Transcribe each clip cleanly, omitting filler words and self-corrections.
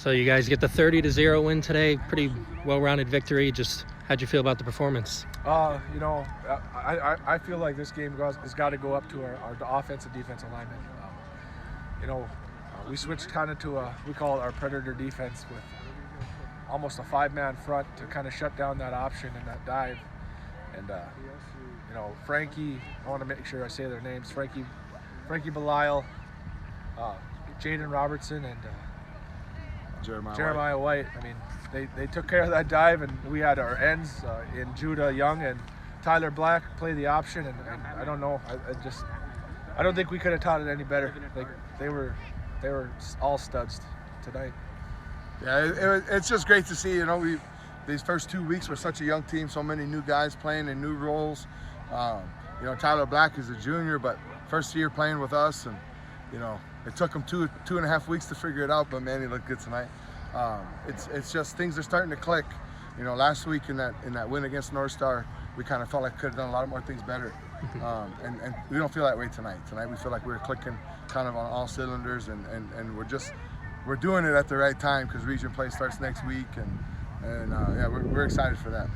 So you guys get the 30-0 win today. Pretty well-rounded victory. Just how'd you feel about the performance? I feel like this game has got to go up to our offensive defensive linemen. We switched kind of to we call it our predator defense with almost a 5-man front to kind of shut down that option and that dive. And Frankie, I want to make sure I say their names. Frankie Belisle, Jaden Robertson, and Jeremiah White. I mean, they took care of that dive, and we had our ends in Judah Young and Tyler Black play the option, and I don't know. I don't think we could have taught it any better. Like they were all studs tonight. Yeah, it's just great to see. These first 2 weeks were such a young team, so many new guys playing in new roles. Tyler Black is a junior, but first year playing with us, and it took him two and a half weeks to figure it out. But man, he looked good tonight. It's just things are starting to click. Last week in that win against North Star, we kind of felt like we could have done a lot more things better. And we don't feel that way tonight. Tonight we feel like we're clicking kind of on all cylinders, and we're doing it at the right time because region play starts next week, and we're excited for that.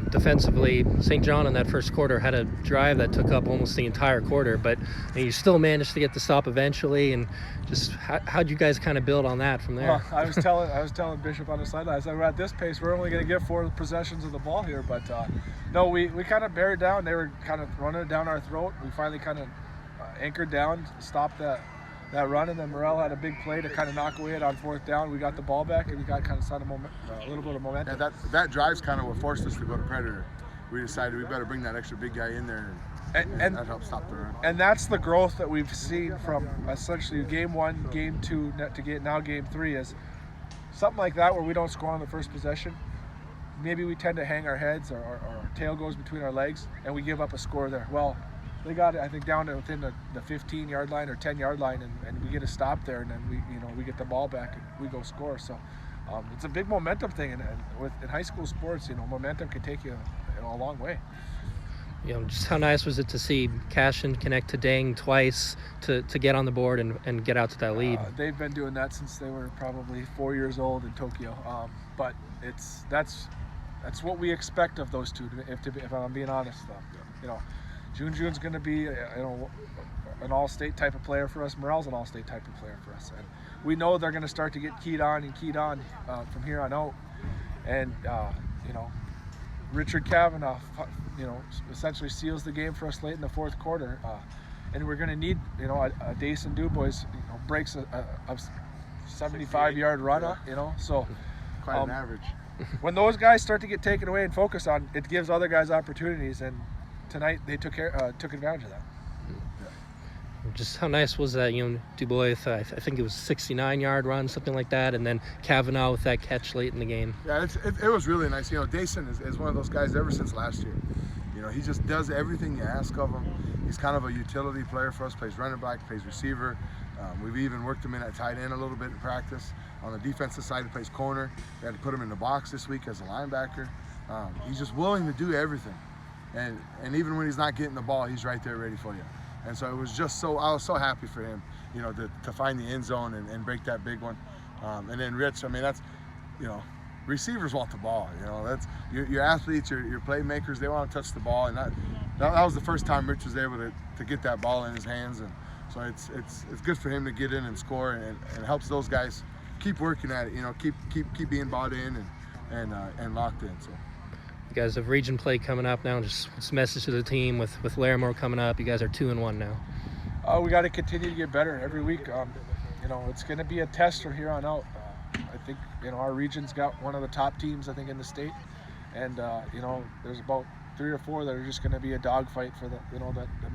Defensively, St. John in that first quarter had a drive that took up almost the entire quarter, but you still managed to get the stop eventually. And just how'd you guys kind of build on that from there? Well, I was telling Bishop on the sideline, I said, we're at this pace, we're only going to get 4 possessions of the ball here. But no, we kind of bear down. They were kind of running it down our throat. We finally kind of anchored down, stopped that run, and then Morrell had a big play to kind of knock away it on 4th down. We got the ball back, and we got kind of a little bit of momentum. Yeah, that drive's kind of what forced us to go to Predator. We decided we better bring that extra big guy in there, and that helped stop the run. And that's the growth that we've seen from essentially game 1, game 2 to get now game 3 is something like that where we don't score on the first possession. Maybe we tend to hang our heads or our tail goes between our legs, and we give up a score there. Well, they got it, I think, down to within the 15-yard line or 10-yard line, and we get a stop there, and then we get the ball back and we go score. So it's a big momentum thing, and in high school sports, momentum can take you a long way. Just how nice was it to see Kashton connect to Dang twice to get on the board and get out to that lead? They've been doing that since they were probably 4 years old in Tokyo, but that's what we expect of those two. If I'm being honest, June's going to be an all-state type of player for us. Morrell's an all-state type of player for us, and we know they're going to start to get keyed on from here on out. And Richard Kavanaugh, essentially seals the game for us late in the 4th quarter, and we're going to need a Dason Dubois breaks a 75-yard run up. So quite an average. When those guys start to get taken away and focused on, it gives other guys opportunities, and tonight they took advantage of that. Just how nice was that, Dubois, I think it was 69-yard run, something like that, and then Kavanaugh with that catch late in the game. Yeah, it was really nice. Dason is one of those guys ever since last year. He just does everything you ask of him. He's kind of a utility player for us, plays running back, plays receiver. We've even worked him in at tight end a little bit in practice. On the defensive side, he plays corner. We had to put him in the box this week as a linebacker. He's just willing to do everything. And even when he's not getting the ball, he's right there ready for you. And so it was just I was so happy for him, to find the end zone and break that big one. And then Rich, that's, receivers want the ball. That's your athletes, your playmakers, they want to touch the ball. And that was the first time Rich was able to get that ball in his hands. And so it's good for him to get in and score, and helps those guys keep working at it. Keep being bought in and locked in. So. You guys have region play coming up now. Just what's the message to the team with Larimore coming up? You guys are 2-1 now. We got to continue to get better every week. It's going to be a test from here on out. I think our region's got one of the top teams I think in the state, and there's about 3 or 4 that are just going to be a dogfight for the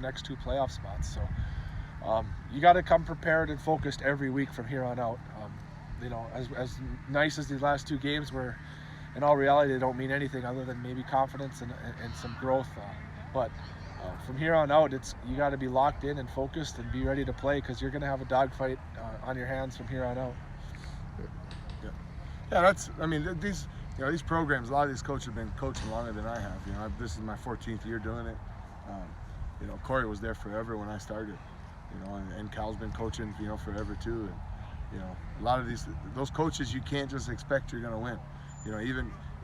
next 2 playoff spots. So you got to come prepared and focused every week from here on out. As nice as these last 2 games were, in all reality, they don't mean anything other than maybe confidence and some growth. But from here on out, you got to be locked in and focused and be ready to play, because you're going to have a dogfight on your hands from here on out. Yeah, these programs, a lot of these coaches have been coaching longer than I have. This is my 14th year doing it. Corey was there forever when I started, and Cal's been coaching, forever too. You know, a lot of those coaches, you can't just expect you're going to win. You know,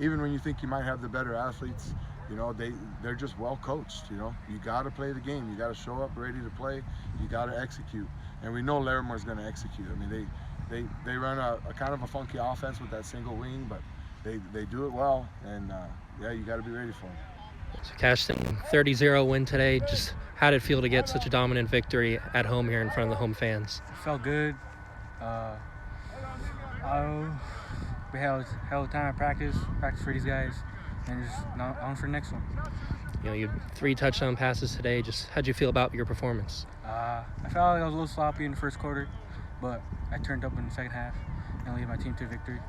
even when you think you might have the better athletes, you know, they're just well coached. You know, you got to play the game. You got to show up ready to play. You got to execute. And we know Larimore's going to execute. I mean, they run a kind of a funky offense with that single wing, but they do it well. And yeah, you got to be ready for them. So Kashton, 30-0 win today. Just how did it feel to get such a dominant victory at home here in front of the home fans? It felt good. We held time practice for these guys, and just on for the next one. You know, you had 3 touchdown passes today. Just how'd you feel about your performance? I felt like I was a little sloppy in the first quarter, but I turned up in the second half and led my team to victory.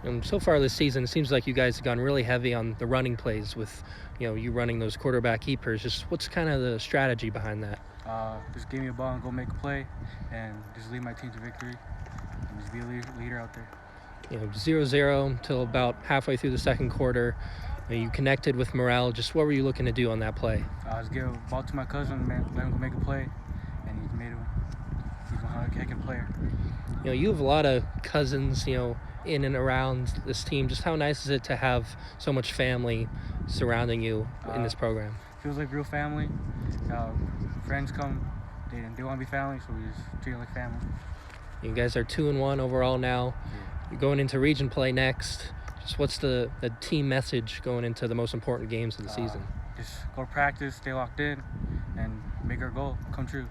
And so far this season, it seems like you guys have gone really heavy on the running plays with, you know, you running those quarterback keepers. Just what's kind of the strategy behind that? Just give me a ball and go make a play, and just lead my team to victory, and just be a leader out there. You know, 0-0 until about halfway through the second quarter. You connected with Morrell. Just what were you looking to do on that play? Just give a ball to my cousin, man, let him go make a play, and he's made it. He's a hard-kicking player. You know, you have a lot of cousins, you know, in and around this team. Just how nice is it to have so much family surrounding you in this program? Feels like real family. Friends come, they want to be family, so we just treat it like family. You guys are 2-1 overall now. You're going into region play next. Just what's the team message going into the most important games of the season? Just go to practice, stay locked in, and make our goal come true.